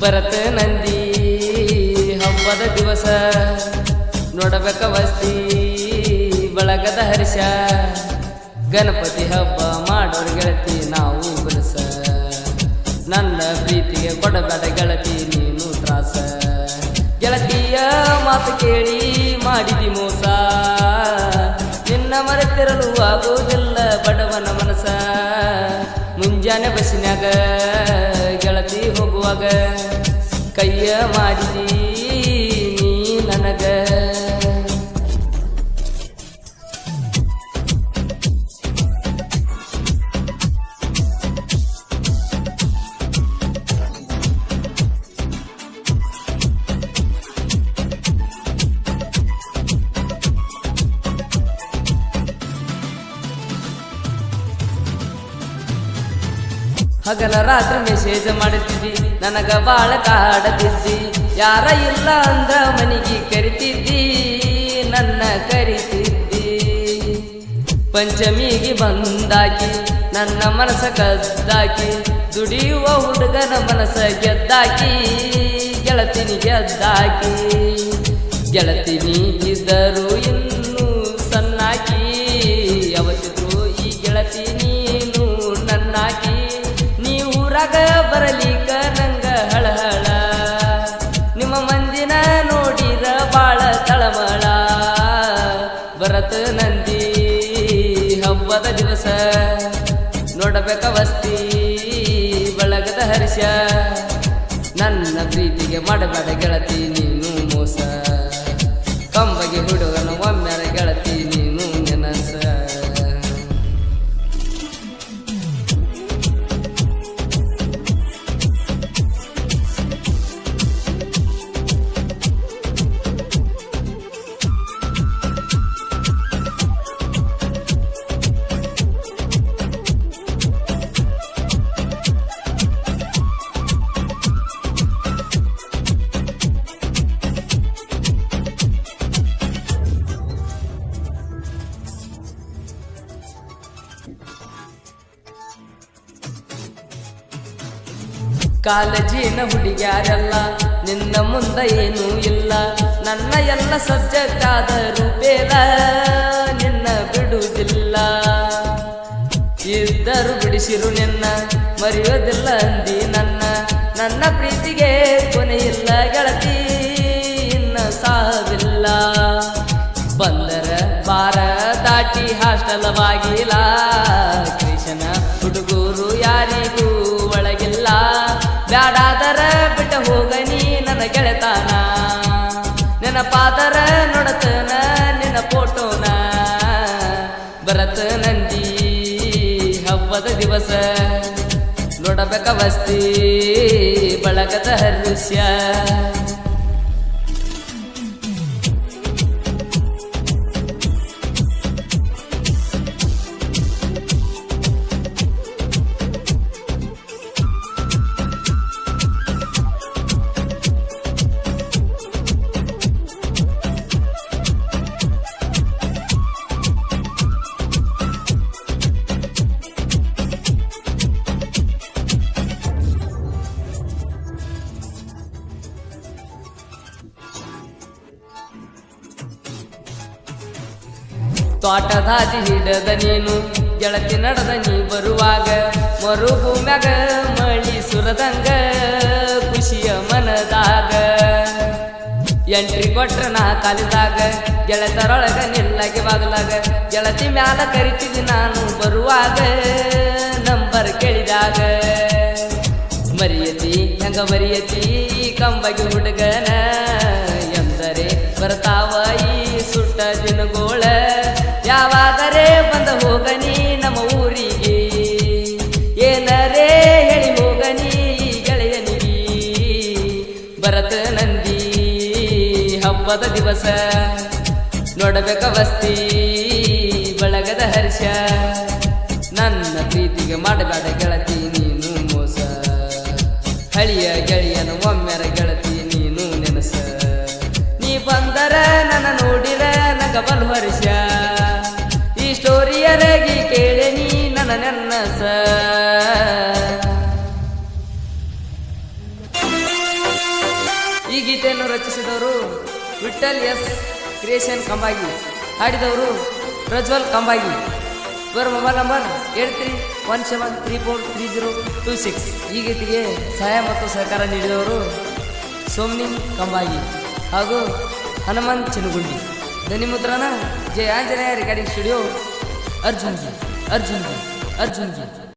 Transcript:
ಬರತ ನಂದಿ ಹಬ್ಬದ ದಿವಸ ನೋಡಬೇಕ ವಸ್ತಿ ಬಳಗದ ಹರ್ಷ ಗಣಪತಿ ಹಬ್ಬ ಮಾಡೋರ ಗೆಳತಿ ನಾವು ಬಲಸ ನನ್ನ ಪ್ರೀತಿಗೆ ಕೊಡಬೇಡ ಗೆಳತಿ ನೀನು ತ್ರಾಸ ಗೆಳತಿಯ ಮಾತು ಕೇಳಿ ಮಾಡಿದಿ ಮೋಸ ನಿನ್ನ ಮರೆತಿರಲು ಆಗೋದಿಲ್ಲ ಬಡವನ ಮನಸ ಮುಂಜಾನೆ ಬಸ್ಸಿನಾಗ ಗೆಳತಿ ಹೋಗುವಾಗ ಕೈಯ ಮಾಡಿದಿ ನೀ ನನಗ ಹಗಲ ರಾತ್ರಿ ಮೆಸೇಜ್ ಮಾಡುತ್ತಿದ್ದಿ ನನಗ ಬಾಳ ಕಾಡತಿದ್ದಿ ಯಾರ ಇಲ್ಲ ಅಂದ್ರ ಮನಿಗೆ ಕರಿತಿದ್ದಿ ನನ್ನ ಕರಿತಿದ್ದಿ ಪಂಚಮಿಗೆ ಬಂದಾಕಿ ನನ್ನ ಮನಸ ಕದ್ದಾಕಿ ದುಡಿಯುವ ಹುಡುಗನ ಮನಸ ಗೆದ್ದಾಕಿ ಗೆಳತಿನಿ ಗೆದ್ದಾಕಿ ಗೆಳತಿನಿ ಇದ್ದರು ಇನ್ನೂ ಸಣ್ಣಾಕಿ ಯಾವತ್ತಿದ್ರು ಈ ಗೆಳತಿ ನೀನು ನನ್ನಾಕಿ ಊರಾಗ ಬರಲಿಕ ನಂಗ ಹಳಹಳ ನಿಮ್ಮ ಮಂದಿನ ನೋಡಿರ ಬಾಳ ತಳಮಳ ಬರತ ನಂದಿ ಹಬ್ಬದ ದಿವಸ ನೋಡಬೇಕ ವಸ್ತಿ ಬಳಗದ ಹರ್ಷ ನನ್ನ ಪ್ರೀತಿಗೆ ಮಾಡಬೇಡ ಗೆಳತಿ ನೀನು ಮೋಸ ಕಂಬಗೆ ಹುಡುಗನ ಒಮ್ಮೆರ ಗೆಳತಿ ನೀನು ನೆನಸ ಕಾಲೇಜಿನ ಹುಡುಗ್ಯಾರೆಲ್ಲ ನಿನ್ನ ಮುಂದ ಏನೂ ಇಲ್ಲ ನನ್ನ ಎಲ್ಲ ಸಬ್ಜೆಕ್ಟ್ ಆದರೂ ಬೇಡ ನಿನ್ನ ಬಿಡುವುದಿಲ್ಲ ಇದ್ದರು ಬಿಡಿಸಿರು ನಿನ್ನ ಮರೆಯೋದಿಲ್ಲ ಅಂದಿ ನನ್ನ ಪ್ರೀತಿಗೆ ಕೊನೆಯಿಲ್ಲ ಗೆಳತಿ ಇನ್ನ ಸಾವಿಲ್ಲ ಬಂದರ ಬಾರ ದಾಟಿ ಹಾಸ್ಟೆಲ್ ಬಾಗಿಲ ಕೃಷ್ಣ ಹುಡುಗರು ಯಾರಿಗೂ ಒಳಗಿಲ್ಲ ಬ್ಯಾಡಾದರ ಬಿಟ್ಟ ಹೋಗನಿ ನನ್ನ ಗೆಳೆತಾನ ನೆನಪಾದರ ನೋಡತನ ನಿನ್ನ ಫೋಟೋನ ಬರತ ನಂದಿ ಹಬ್ಬದ ದಿವಸ ನೋಡಬೇಕ ವಸ್ತಿ ಬಳಗದ ಹರ್ಷ ತೋಟದಾದಿ ಹಿಡದ ನೀನು ಗೆಳತಿ ನಡೆದ ನೀ ಬರುವಾಗ ಮರುಭೂಮ್ಯಾಗ ಮಳಿ ಸುರದಂಗ ಖುಷಿಯ ಮನದಾಗ ಎಂಟ್ರಿ ಕೊಟ್ರ ನಾ ಕಾಲಿದಾಗ ಗೆಳತರೊಳಗ ನಿಲ್ಲಗೆ ಬಾಗಲಾಗ ಗೆಳತಿ ಮ್ಯಾಲ ಕರಿತಿದ್ದಿ ನಾನು ಬರುವಾಗ ನಂಬರ್ ಕೇಳಿದಾಗ ಮರಿಯತಿ ಹೆಂಗ ಮರಿಯತಿ ಕಂಬಗೆ ಹುಡುಗನ ಎಂದರೆ ಬರ್ತಾವ ಈ ಸುಟ್ಟ ದಿನಗೋಳ ಯಾವಾಗರೇ ಬಂದ ಹೋಗನಿ ನಮ್ಮ ಊರಿಗೆ ಏನರೇ ಹೇಳಿ ಹೋಗನಿ ಗೆಳೆಯನಿಗೆ ಬರತ ನಂದಿ ಹಬ್ಬದ ದಿವಸ ನೋಡಬೇಕ ವಸ್ತಿ ಬಳಗದ ಹರ್ಷ ನನ್ನ ಪ್ರೀತಿಗೆ ಮಾಡಬೇಡ ಗೆಳತಿ ನೀನು ಮೋಸ ಹಳಿಯ ಗೆಳೆಯನ ಒಮ್ಮೆರ ಗೆಳತಿ ನೀನು ನೆನಸ ನೀ ಬಂದರ ನನ್ನ ನೋಡಿರ ನಗ ಬಲು ಹರ್ಷ ಈ ಸ್ಟೋರಿಯರಗಿ ಕೇಳಿ ನೀ ನನ್ನ ನೆನಸ ಗೀತೆಯನ್ನು ರಚಿಸಿದವರು ವಿಠಲ್ ಎಸ್ ಕ್ರಿಯೇಷನ್ ಕಂಬಾಗಿ, ಹಾಡಿದವರು ಪ್ರಜ್ವಲ್ ಕಂಬಾಗಿ. ಇವರ ಮೊಬೈಲ್ ನಂಬರ್ 8317343026. ಈ ಗೀತೆಗೆ ಸಹಾಯ ಮತ್ತು ಸಹಕಾರ ನೀಡಿದವರು ಸೋಮ್ನಿ ಕಂಬಾಗಿ ಹಾಗೂ ಹನುಮಂತ್ ಚಿನಗುಂಡಿ. ಧ್ವನಿ ಮುದ್ರಣ ಜಯ ಆಂಜನೇಯ ರೆಕಾರ್ಡಿಂಗ್ ಸ್ಟುಡಿಯೋ, ಅರ್ಜುನ್ಜಿ.